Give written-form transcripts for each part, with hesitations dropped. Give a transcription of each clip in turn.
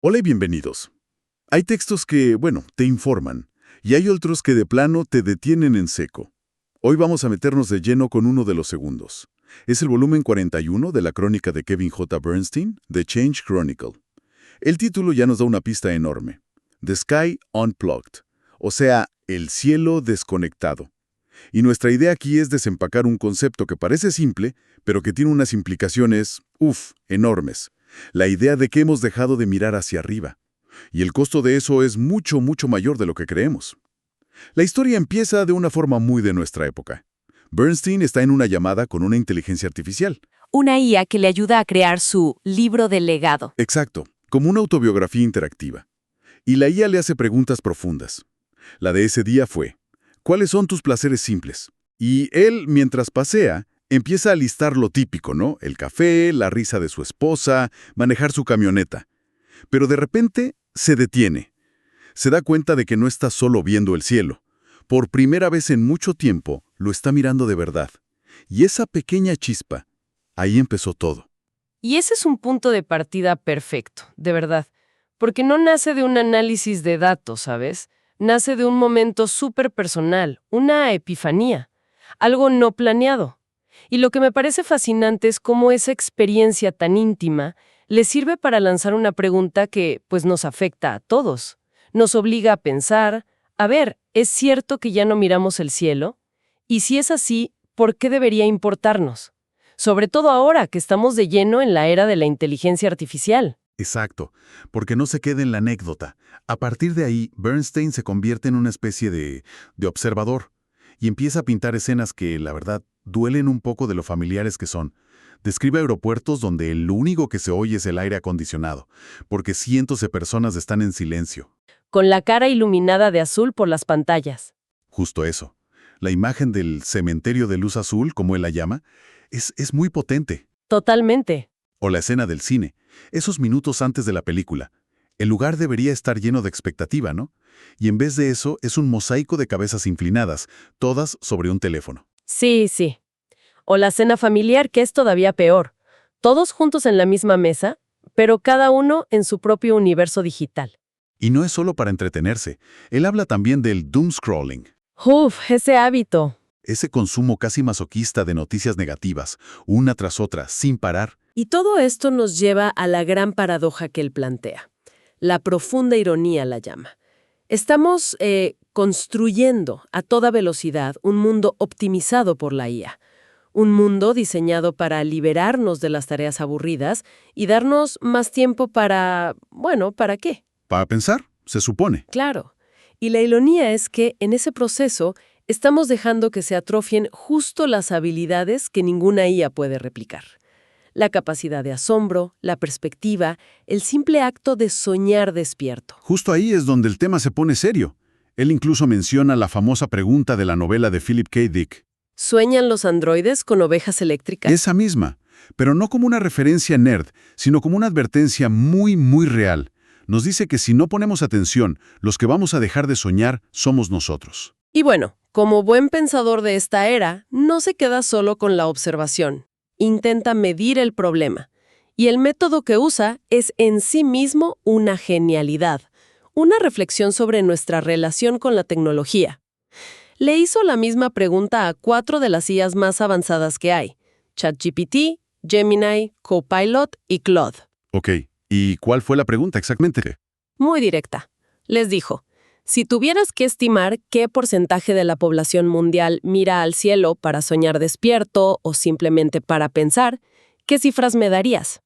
Hola y bienvenidos. Hay textos que, bueno, te informan, y hay otros que de plano te detienen en seco. Hoy vamos a meternos de lleno con uno de los segundos. Es el volumen 41 de la crónica de Kevin J. Bernstein, The Change Chronicle. El título ya nos da una pista enorme. The Sky Unplugged, o sea, el cielo desconectado. Y nuestra idea aquí es desempacar un concepto que parece simple, pero que tiene unas implicaciones, enormes. La idea de que hemos dejado de mirar hacia arriba. Y el costo de eso es mucho, mucho mayor de lo que creemos. La historia empieza de una forma muy de nuestra época. Bernstein está en una llamada con una inteligencia artificial. Una IA que le ayuda a crear su libro del legado. Exacto, como una autobiografía interactiva. Y la IA le hace preguntas profundas. La de ese día fue, ¿cuáles son tus placeres simples? Y él, mientras pasea, empieza a listar lo típico, ¿no? El café, la risa de su esposa, manejar su camioneta. Pero de repente se detiene. Se da cuenta de que no está solo viendo el cielo. Por primera vez en mucho tiempo, lo está mirando de verdad. Y esa pequeña chispa, ahí empezó todo. Y ese es un punto de partida perfecto, de verdad. Porque no nace de un análisis de datos, ¿sabes? Nace de un momento súper personal, una epifanía, algo no planeado. Y lo que me parece fascinante es cómo esa experiencia tan íntima le sirve para lanzar una pregunta que, pues, nos afecta a todos. Nos obliga a pensar, a ver, ¿es cierto que ya no miramos el cielo? Y si es así, ¿por qué debería importarnos? Sobre todo ahora que estamos de lleno en la era de la inteligencia artificial. Exacto, porque no se quede en la anécdota. A partir de ahí, Bernstein se convierte en una especie de observador y empieza a pintar escenas que, la verdad, duelen un poco de lo familiares que son. Describe aeropuertos donde lo único que se oye es el aire acondicionado, porque cientos de personas están en silencio. Con la cara iluminada de azul por las pantallas. Justo eso. La imagen del cementerio de luz azul, como él la llama, es muy potente. Totalmente. O la escena del cine, esos minutos antes de la película. El lugar debería estar lleno de expectativa, ¿no? Y en vez de eso, es un mosaico de cabezas inclinadas, todas sobre un teléfono. Sí, sí. O la cena familiar, que es todavía peor. Todos juntos en la misma mesa, pero cada uno en su propio universo digital. Y no es solo para entretenerse. Él habla también del doom scrolling, Uf, ese hábito. ese consumo casi masoquista de noticias negativas, una tras otra, sin parar. Y todo esto nos lleva a la gran paradoja que él plantea. La profunda ironía la llama. Estamos construyendo a toda velocidad un mundo optimizado por la IA. Un mundo diseñado para liberarnos de las tareas aburridas y darnos más tiempo para... bueno, ¿para qué? Para pensar, se supone. Claro. Y la ironía es que en ese proceso estamos dejando que se atrofien justo las habilidades que ninguna IA puede replicar. La capacidad de asombro, la perspectiva, el simple acto de soñar despierto. Justo ahí es donde el tema se pone serio. Él incluso menciona la famosa pregunta de la novela de Philip K. Dick. ¿Sueñan los androides con ovejas eléctricas? Esa misma, pero no como una referencia nerd, sino como una advertencia muy, muy real. Nos dice que si no ponemos atención, los que vamos a dejar de soñar somos nosotros. Y bueno, como buen pensador de esta era, no se queda solo con la observación. Intenta medir el problema. Y el método que usa es en sí mismo una genialidad, una reflexión sobre nuestra relación con la tecnología. Le hizo la misma pregunta a 4 de las IAs más avanzadas que hay: ChatGPT, Gemini, Copilot y Claude. Ok, ¿y cuál fue la pregunta exactamente? Muy directa. Les dijo, si tuvieras que estimar qué porcentaje de la población mundial mira al cielo para soñar despierto o simplemente para pensar, ¿qué cifras me darías?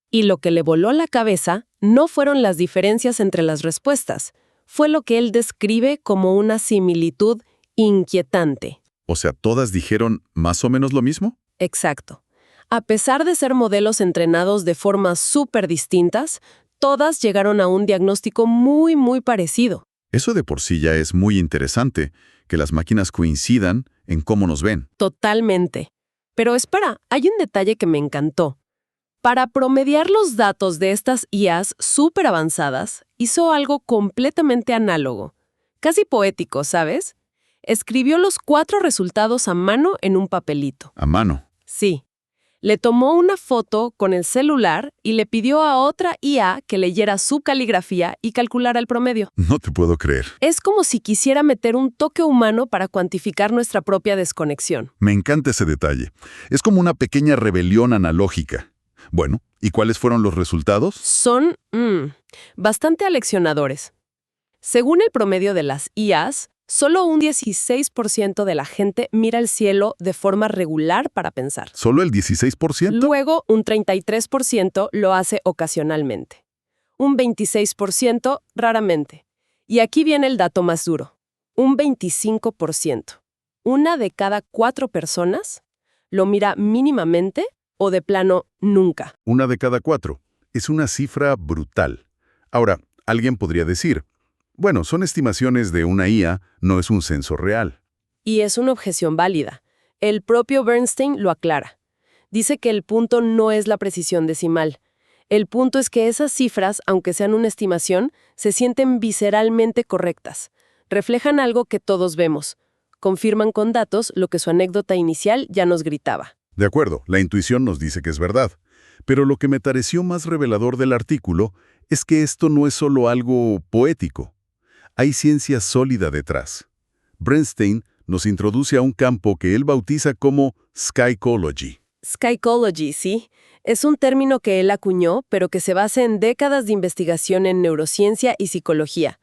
Y lo que le voló la cabeza no fueron las diferencias entre las respuestas, fue lo que él describe como una similitud inquietante. O sea, ¿todas dijeron más o menos lo mismo? Exacto. A pesar de ser modelos entrenados de formas súper distintas, todas llegaron a un diagnóstico muy, muy parecido. Eso de por sí ya es muy interesante, que las máquinas coincidan en cómo nos ven. Totalmente. Pero espera, hay un detalle que me encantó. Para promediar los datos de estas IAs súper avanzadas, hizo algo completamente análogo, casi poético, ¿sabes? Escribió los 4 resultados a mano en un papelito. A mano. Sí. Le tomó una foto con el celular y le pidió a otra IA que leyera su caligrafía y calculara el promedio. No te puedo creer. Es como si quisiera meter un toque humano para cuantificar nuestra propia desconexión. Me encanta ese detalle. Es como una pequeña rebelión analógica. Bueno, ¿y cuáles fueron los resultados? Son bastante aleccionadores. Según el promedio de las IAs, solo un 16% de la gente mira el cielo de forma regular para pensar. ¿Solo el 16%? Luego, un 33% lo hace ocasionalmente. Un 26% raramente. Y aquí viene el dato más duro. Un 25%. Una de cada 4 personas lo mira mínimamente o de plano nunca. Una de cada 4. Es una cifra brutal. Ahora, alguien podría decir, bueno, son estimaciones de una IA, no es un censo real. Y es una objeción válida. El propio Bernstein lo aclara. Dice que el punto no es la precisión decimal. El punto es que esas cifras, aunque sean una estimación, se sienten visceralmente correctas. Reflejan algo que todos vemos. Confirman con datos lo que su anécdota inicial ya nos gritaba. De acuerdo, la intuición nos dice que es verdad. Pero lo que me pareció más revelador del artículo es que esto no es solo algo poético. Hay ciencia sólida detrás. Bernstein nos introduce a un campo que él bautiza como Skycology. Skycology, sí. Es un término que él acuñó, pero que se basa en décadas de investigación en neurociencia y psicología.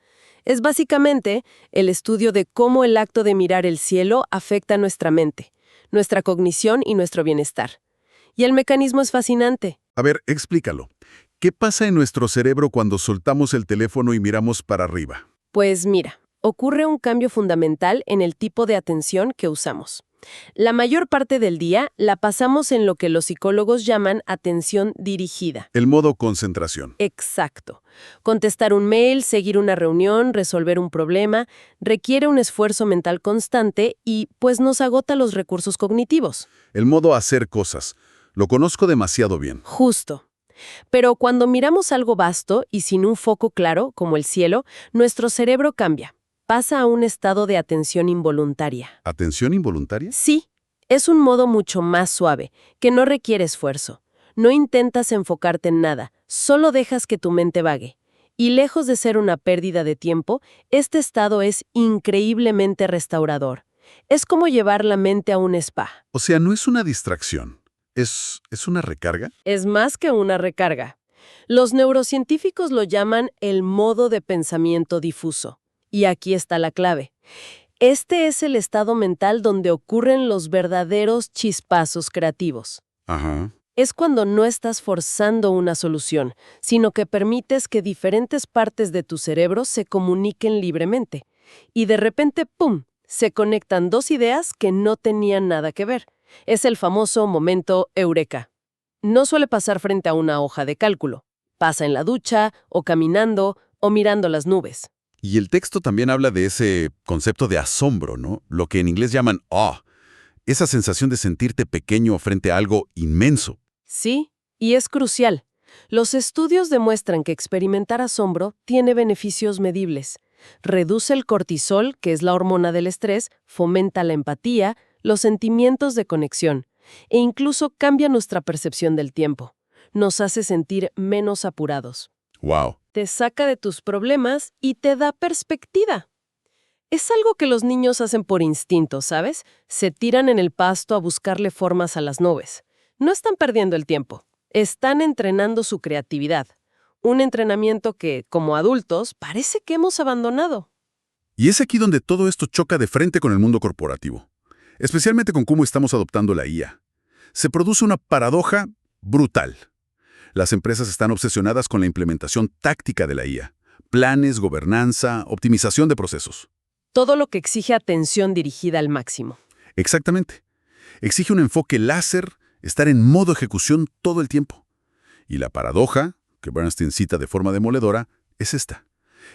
Es básicamente el estudio de cómo el acto de mirar el cielo afecta nuestra mente, nuestra cognición y nuestro bienestar. Y el mecanismo es fascinante. A ver, explícalo. ¿Qué pasa en nuestro cerebro cuando soltamos el teléfono y miramos para arriba? Pues mira, ocurre un cambio fundamental en el tipo de atención que usamos. La mayor parte del día la pasamos en lo que los psicólogos llaman atención dirigida. El modo concentración. Exacto. Contestar un mail, seguir una reunión, resolver un problema, requiere un esfuerzo mental constante y, pues, nos agota los recursos cognitivos. El modo hacer cosas. Lo conozco demasiado bien. Justo. Pero cuando miramos algo vasto y sin un foco claro, como el cielo, nuestro cerebro cambia. Pasa a un estado de atención involuntaria. ¿Atención involuntaria? Sí, es un modo mucho más suave, que no requiere esfuerzo. No intentas enfocarte en nada, solo dejas que tu mente vague. Y lejos de ser una pérdida de tiempo, este estado es increíblemente restaurador. Es como llevar la mente a un spa. O sea, no es una distracción. ¿Es una recarga? Es más que una recarga. Los neurocientíficos lo llaman el modo de pensamiento difuso. Y aquí está la clave. Este es el estado mental donde ocurren los verdaderos chispazos creativos. Ajá. Es cuando no estás forzando una solución, sino que permites que diferentes partes de tu cerebro se comuniquen libremente. Y de repente, ¡pum!, se conectan dos ideas que no tenían nada que ver. Es el famoso momento eureka. No suele pasar frente a una hoja de cálculo. Pasa en la ducha, o caminando, o mirando las nubes. Y el texto también habla de ese concepto de asombro, ¿no? Lo que en inglés llaman awe. Esa sensación de sentirte pequeño frente a algo inmenso. Sí, y es crucial. Los estudios demuestran que experimentar asombro tiene beneficios medibles. Reduce el cortisol, que es la hormona del estrés, fomenta la empatía, los sentimientos de conexión, e incluso cambia nuestra percepción del tiempo. Nos hace sentir menos apurados. ¡Wow! Te saca de tus problemas y te da perspectiva. Es algo que los niños hacen por instinto, ¿sabes? Se tiran en el pasto a buscarle formas a las nubes. No están perdiendo el tiempo. Están entrenando su creatividad. Un entrenamiento que, como adultos, parece que hemos abandonado. Y es aquí donde todo esto choca de frente con el mundo corporativo. Especialmente con cómo estamos adoptando la IA. Se produce una paradoja brutal. Las empresas están obsesionadas con la implementación táctica de la IA. Planes, gobernanza, optimización de procesos. Todo lo que exige atención dirigida al máximo. Exactamente. Exige un enfoque láser, estar en modo ejecución todo el tiempo. Y la paradoja, que Bernstein cita de forma demoledora, es esta.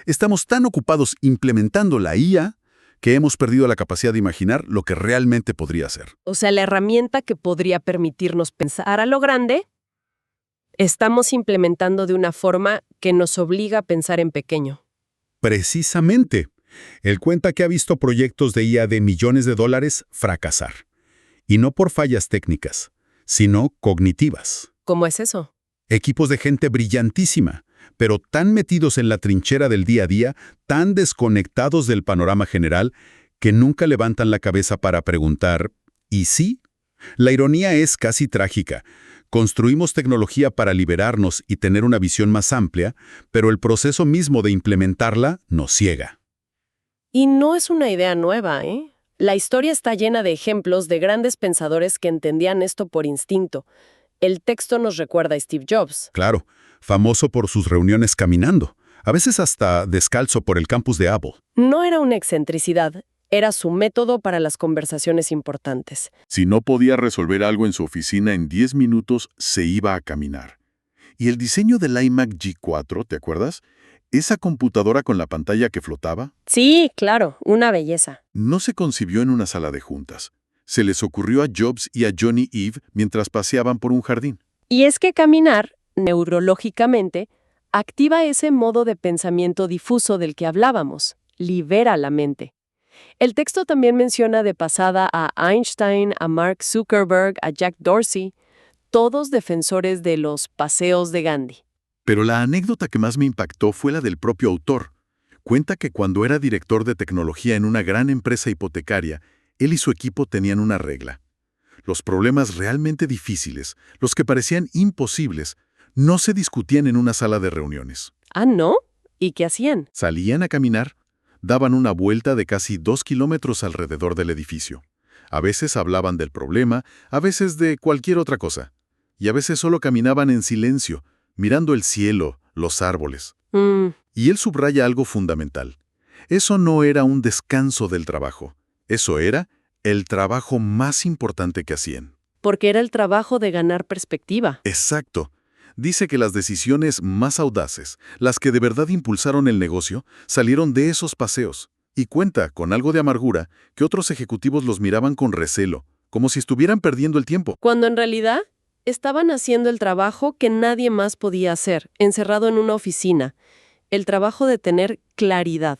Estamos tan ocupados implementando la IA que hemos perdido la capacidad de imaginar lo que realmente podría ser. O sea, la herramienta que podría permitirnos pensar a lo grande, estamos implementando de una forma que nos obliga a pensar en pequeño. Precisamente. Él cuenta que ha visto proyectos de IA de millones de dólares fracasar. Y no por fallas técnicas, sino cognitivas. ¿Cómo es eso? Equipos de gente brillantísima, pero tan metidos en la trinchera del día a día, tan desconectados del panorama general, que nunca levantan la cabeza para preguntar, ¿y sí? La ironía es casi trágica. Construimos tecnología para liberarnos y tener una visión más amplia, pero el proceso mismo de implementarla nos ciega. Y no es una idea nueva, ¿eh? La historia está llena de ejemplos de grandes pensadores que entendían esto por instinto. El texto nos recuerda a Steve Jobs. Claro, famoso por sus reuniones caminando, a veces hasta descalzo por el campus de Apple. No era una excentricidad, era su método para las conversaciones importantes. Si no podía resolver algo en su oficina en 10 minutos, se iba a caminar. Y el diseño del iMac G4, ¿te acuerdas? Esa computadora con la pantalla que flotaba, Sí, claro, una belleza. no se concibió en una sala de juntas. Se les ocurrió a Jobs y a Johnny Ive mientras paseaban por un jardín. Y es que caminar, neurológicamente, activa ese modo de pensamiento difuso del que hablábamos, libera la mente. El texto también menciona de pasada a Einstein, a Mark Zuckerberg, a Jack Dorsey, todos defensores de los paseos de Gandhi. Pero la anécdota que más me impactó fue la del propio autor. Cuenta que cuando era director de tecnología en una gran empresa hipotecaria, él y su equipo tenían una regla. Los problemas realmente difíciles, los que parecían imposibles, no se discutían en una sala de reuniones. ¿Ah, no? ¿Y qué hacían? Salían a caminar, daban una vuelta de casi 2 kilómetros alrededor del edificio. A veces hablaban del problema, a veces de cualquier otra cosa. Y a veces solo caminaban en silencio, mirando el cielo, los árboles. Y él subraya algo fundamental. Eso no era un descanso del trabajo. Eso era el trabajo más importante que hacían. Porque era el trabajo de ganar perspectiva. Exacto. Dice que las decisiones más audaces, las que de verdad impulsaron el negocio, salieron de esos paseos. Y cuenta, con algo de amargura, que otros ejecutivos los miraban con recelo, como si estuvieran perdiendo el tiempo. Cuando en realidad estaban haciendo el trabajo que nadie más podía hacer, encerrado en una oficina. El trabajo de tener claridad.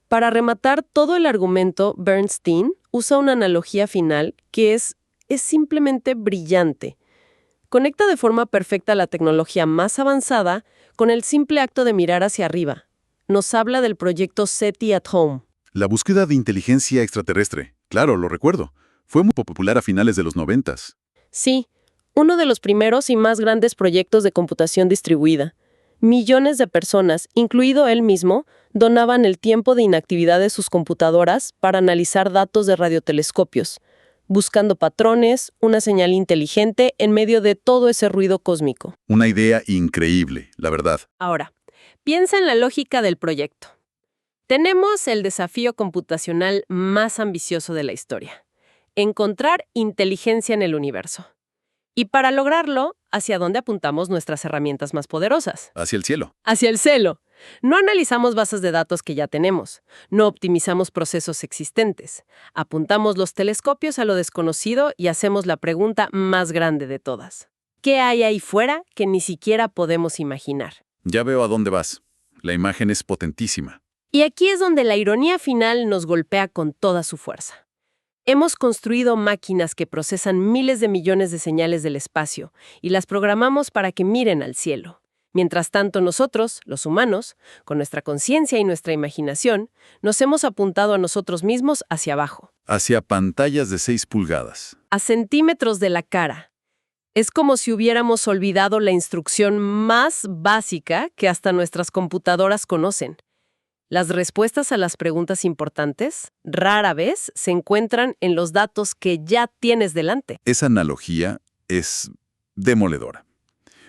Para rematar todo el argumento, Bernstein usa una analogía final que es simplemente brillante. Conecta de forma perfecta la tecnología más avanzada con el simple acto de mirar hacia arriba. Nos habla del proyecto SETI at Home. La búsqueda de inteligencia extraterrestre. Claro, lo recuerdo. Fue muy popular a finales de los 90s. Sí, uno de los primeros y más grandes proyectos de computación distribuida. Millones de personas, incluido él mismo, donaban el tiempo de inactividad de sus computadoras para analizar datos de radiotelescopios, buscando patrones, una señal inteligente en medio de todo ese ruido cósmico. Una idea increíble, la verdad. Ahora, piensa en la lógica del proyecto. Tenemos el desafío computacional más ambicioso de la historia: encontrar inteligencia en el universo. Y para lograrlo, ¿hacia dónde apuntamos nuestras herramientas más poderosas? Hacia el cielo. Hacia el cielo. No analizamos bases de datos que ya tenemos. No optimizamos procesos existentes. Apuntamos los telescopios a lo desconocido y hacemos la pregunta más grande de todas. ¿Qué hay ahí fuera que ni siquiera podemos imaginar? Ya veo a dónde vas. La imagen es potentísima. Y aquí es donde la ironía final nos golpea con toda su fuerza. Hemos construido máquinas que procesan miles de millones de señales del espacio y las programamos para que miren al cielo. Mientras tanto, nosotros, los humanos, con nuestra conciencia y nuestra imaginación, nos hemos apuntado a nosotros mismos hacia abajo. Hacia pantallas de 6 pulgadas. A centímetros de la cara. Es como si hubiéramos olvidado la instrucción más básica que hasta nuestras computadoras conocen. Las respuestas a las preguntas importantes rara vez se encuentran en los datos que ya tienes delante. Esa analogía es demoledora.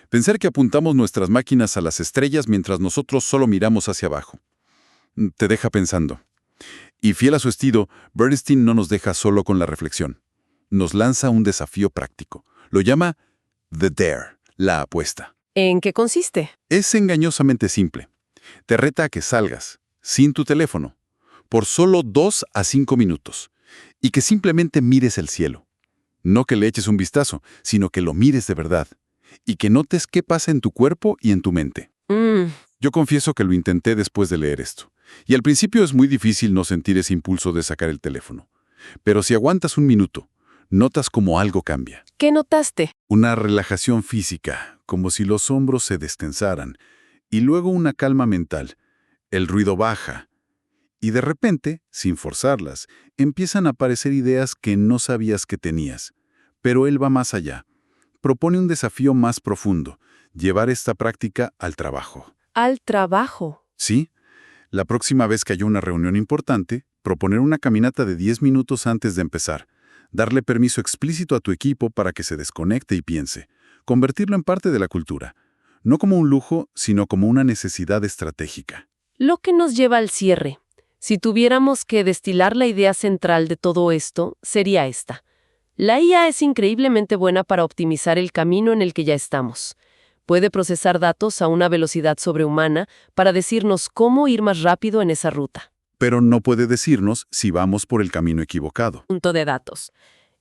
Pensar que apuntamos nuestras máquinas a las estrellas mientras nosotros solo miramos hacia abajo. Te deja pensando. Y fiel a su estilo, Bernstein no nos deja solo con la reflexión. Nos lanza un desafío práctico. Lo llama The Dare, la apuesta. ¿En qué consiste? Es engañosamente simple. Te reta a que salgas, sin tu teléfono, por solo 2 a 5 minutos, y que simplemente mires el cielo. No que le eches un vistazo, sino que lo mires de verdad, y que notes qué pasa en tu cuerpo y en tu mente. Yo confieso que lo intenté después de leer esto, y al principio es muy difícil no sentir ese impulso de sacar el teléfono. Pero si aguantas un minuto, notas como algo cambia. ¿Qué notaste? Una relajación física, como si los hombros se destensaran, y luego una calma mental. El ruido baja. Y de repente, sin forzarlas, empiezan a aparecer ideas que no sabías que tenías. Pero él va más allá. Propone un desafío más profundo, llevar esta práctica al trabajo. Al trabajo. ¿Sí? La próxima vez que haya una reunión importante, proponer una caminata de 10 minutos antes de empezar. Darle permiso explícito a tu equipo para que se desconecte y piense. Convertirlo en parte de la cultura. No como un lujo, sino como una necesidad estratégica. Lo que nos lleva al cierre. Si tuviéramos que destilar la idea central de todo esto, sería esta. La IA es increíblemente buena para optimizar el camino en el que ya estamos. Puede procesar datos a una velocidad sobrehumana para decirnos cómo ir más rápido en esa ruta. Pero no puede decirnos si vamos por el camino equivocado. Punto de datos.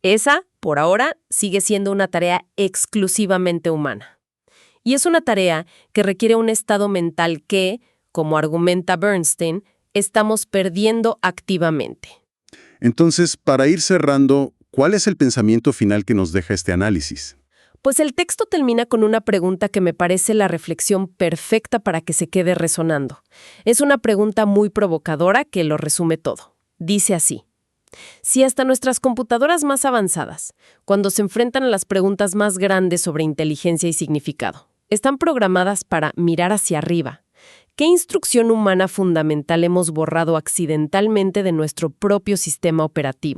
Esa, por ahora, sigue siendo una tarea exclusivamente humana. Y es una tarea que requiere un estado mental que, como argumenta Bernstein, estamos perdiendo activamente. Entonces, para ir cerrando, ¿cuál es el pensamiento final que nos deja este análisis? Pues el texto termina con una pregunta que me parece la reflexión perfecta para que se quede resonando. Es una pregunta muy provocadora que lo resume todo. Dice así: si hasta nuestras computadoras más avanzadas, cuando se enfrentan a las preguntas más grandes sobre inteligencia y significado, están programadas para mirar hacia arriba, ¿qué instrucción humana fundamental hemos borrado accidentalmente de nuestro propio sistema operativo?